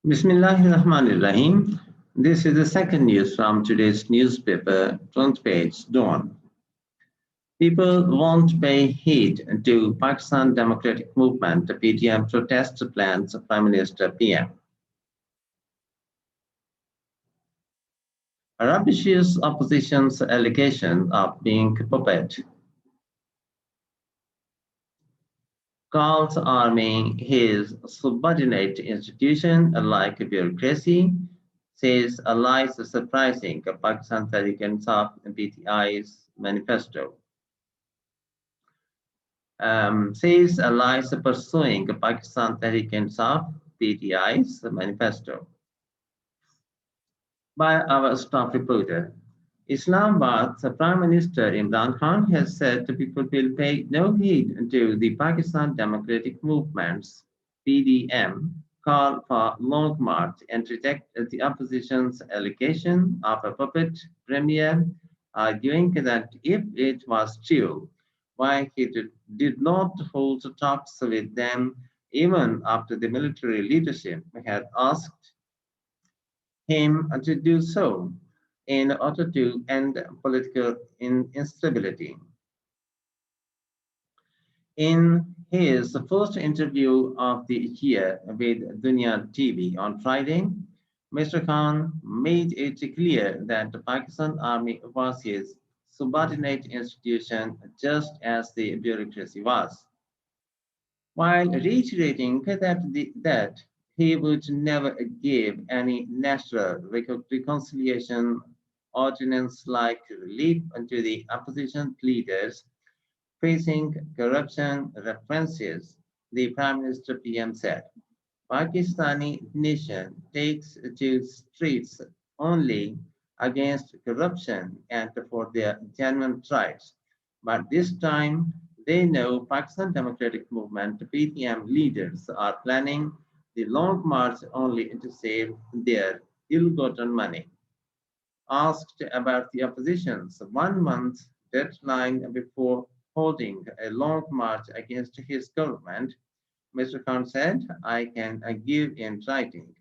Bismillahirrahmanirrahim. This is the second news from today's newspaper, front page, Dawn. People won't pay heed to Pakistan Democratic Movement, the PDM protest plans of Prime Minister PM. Rubbishes opposition's allegation of being puppet. Calls arming his subordinate institution like bureaucracy, says allies surprising Pakistan Tehreek-e-Insaf PTI's manifesto. Says allies pursuing Pakistan Tehreek-e-Insaf PTI's manifesto. By our staff reporter, Islamabad's Prime Minister Imran Khan has said people will pay no heed to the Pakistan Democratic Movement's PDM call for long march and reject the opposition's allegation of a puppet premier, arguing that if it was true, why he did not hold talks with them even after the military leadership had asked him to do so in order to end political instability. In his first interview of the year with Dunya TV on Friday, Mr. Khan made it clear that the Pakistan Army was his subordinate institution just as the bureaucracy was, while reiterating that he would never give any national reconciliation ordinance like relief to the opposition leaders facing corruption references, the Prime Minister PM said. Pakistani nation takes to streets only against corruption and for their genuine rights. But this time, they know Pakistan Democratic Movement (PTM) leaders are planning the long march only to save their ill-gotten money. Asked about the opposition's 1 month deadline before holding a long march against his government, Mr. Khan said, I can give in writing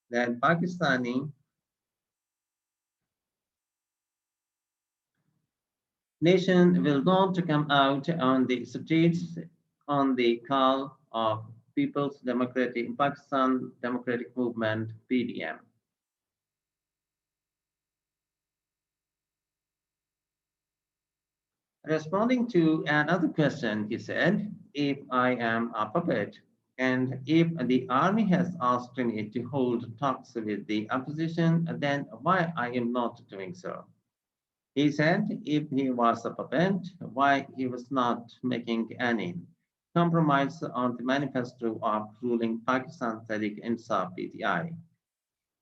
that Pakistani nation will not come out on the streets on the call of People's Democratic Pakistan Democratic Movement (PDM). Responding to another question, he said, if I am a puppet and if the army has asked me to hold talks with the opposition, then why I am not doing so? He said if he was a puppet, why he was not making any compromise on the manifesto of ruling Pakistan Tehreek-e-Insaf PTI.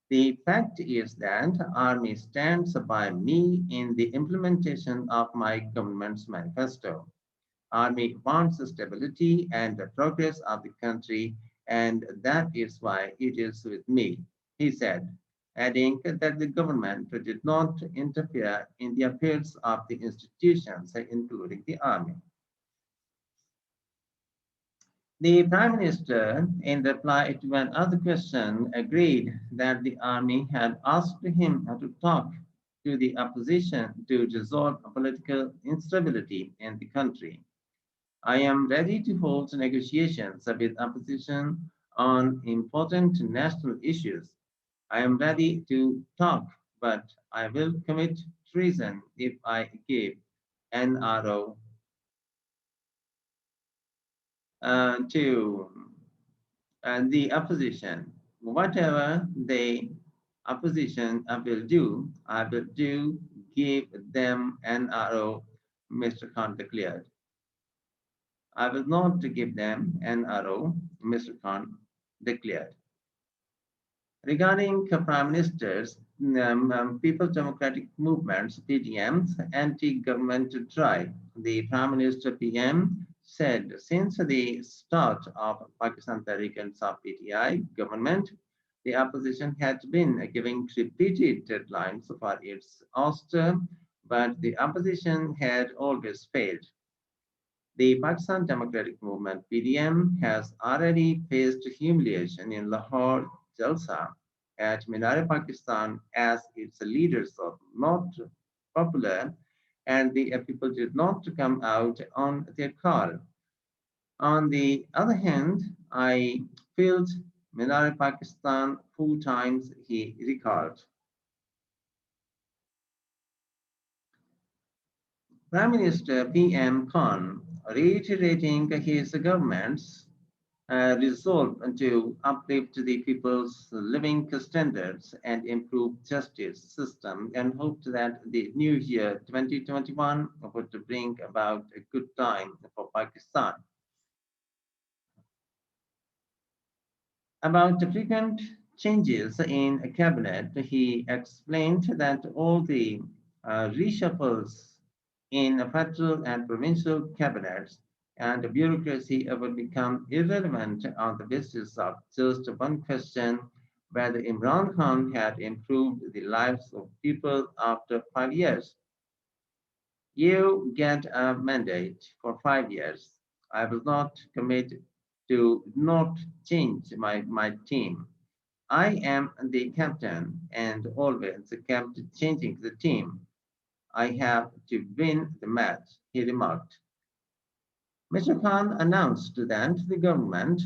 The fact is that Army stands by me in the implementation of my government's manifesto. Army wants stability and the progress of the country, and that is why it is with me, he said, adding that the government did not interfere in the affairs of the institutions, including the army. The Prime Minister, in reply to another question, agreed that the army had asked him to talk to the opposition to resolve political instability in the country. I am ready to hold negotiations with opposition on important national issues. I am ready to talk, but I will commit treason if I give NRO to the opposition. Whatever the opposition will do, I will do give them NRO, Mr. Khan declared. I will not give them NRO, Mr. Khan declared. Regarding Prime Minister's People's Democratic Movement's (PDM's) anti-government drive, the Prime Minister PM said since the start of Pakistan Tehreek-e-Insaf PTI government, the opposition had been giving repeated deadlines for its ouster, but the opposition had always failed. The Pakistan Democratic Movement (PDM) has already faced humiliation in Lahore, Jalsa at Minare, Pakistan, as its leaders are not popular and the people did not come out on their call. On the other hand, I filled Minare, Pakistan 4 times, he recalled. Prime Minister PM Khan, reiterating his government's resolve to uplift the people's living standards and improve justice system, and hoped that the new year 2021 would bring about a good time for Pakistan. About the frequent changes in a cabinet, he explained that all the reshuffles in federal and provincial cabinets and bureaucracy will become irrelevant on the basis of just one question, whether Imran Khan had improved the lives of people after 5 years. You get a mandate for 5 years. I will not commit to not change my team. I am the captain and always kept changing the team. I have to win the match, he remarked. Mr. Khan announced that the government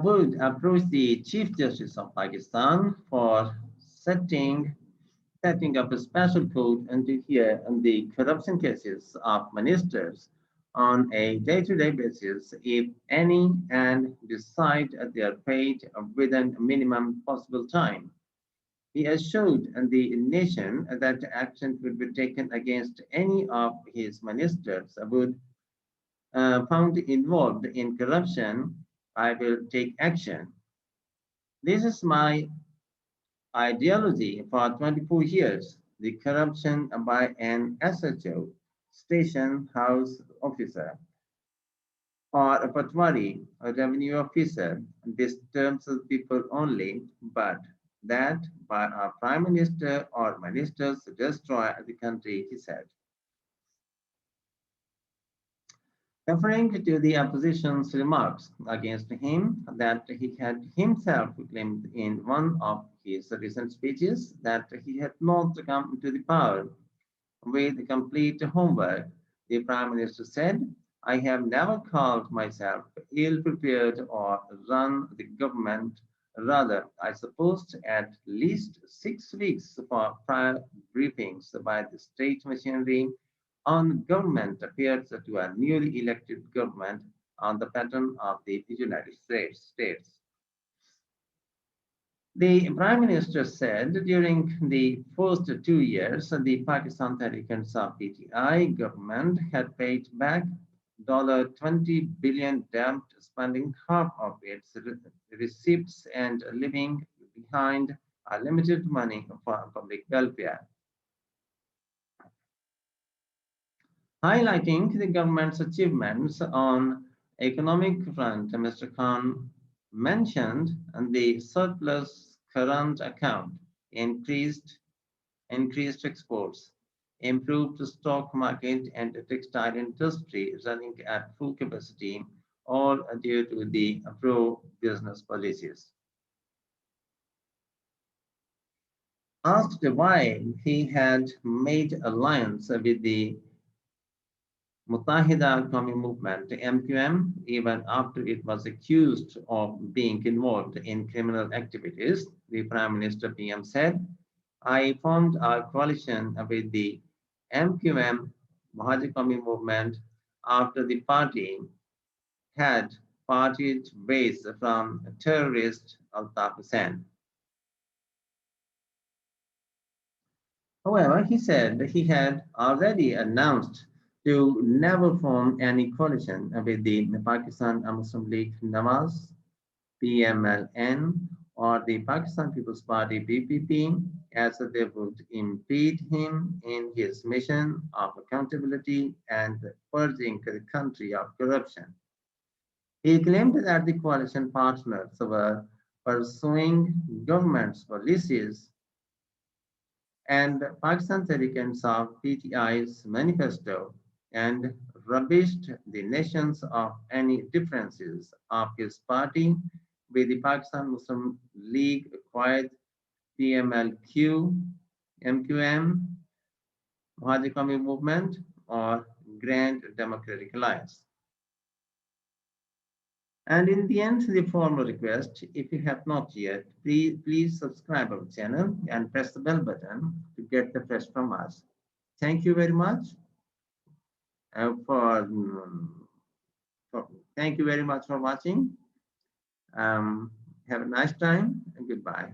would approach the Chief Justice of Pakistan for setting setting up a special court and to hear the corruption cases of ministers on a day-to-day basis, if any, and decide their fate within a minimum possible time. He assured the nation that action would be taken against any of his ministers would found involved in corruption. I will take action. This is my ideology for 24 years. The corruption by an SHO, station house officer, or a patwari, a revenue officer, disturbs people only, but that by a prime minister or ministers destroy the country, he said. Referring to the opposition's remarks against him that he had himself claimed in one of his recent speeches that he had not come to the power with complete homework, the Prime Minister said, I have never called myself ill prepared or run the government. Rather, I supposed at least 6 weeks for prior briefings by the state machinery on government affairs to a newly elected government on the pattern of the United States. The Prime Minister said during the first 2 years, the Pakistan Tehreek-e-Insaf PTI government had paid back $20 billion debt, spending half of its receipts and leaving behind limited money for public welfare. Highlighting the government's achievements on economic front, Mr. Khan mentioned the surplus current account, increased exports, improved stock market and textile industry running at full capacity, all due to the pro-business policies. Asked why he had made alliance with the Mutahida Qawmi Movement, MQM, even after it was accused of being involved in criminal activities, the Prime Minister PM said, I formed a coalition with the MQM, Muhajir Qawmi Movement, after the party had parted ways from terrorist Altaf Hussain. However, he said he had already announced to never form any coalition with the Pakistan Muslim League Nawaz, PMLN, or the Pakistan People's Party PPP, as they would impede him in his mission of accountability and purging the country of corruption. He claimed that the coalition partners were pursuing government's policies and Pakistan Tehreek-e-Insaf (PTI's) manifesto and rubbished the nations of any differences of his party with the Pakistan Muslim League acquired PMLQ, MQM, Mahadi Qawmi Movement, or Grand Democratic Alliance. And in the end, the formal request, if you have not yet, please subscribe our channel and press the bell button to get the fresh from us. Thank you very much uh, for, mm, for thank you very much for watching. Have a nice time and goodbye.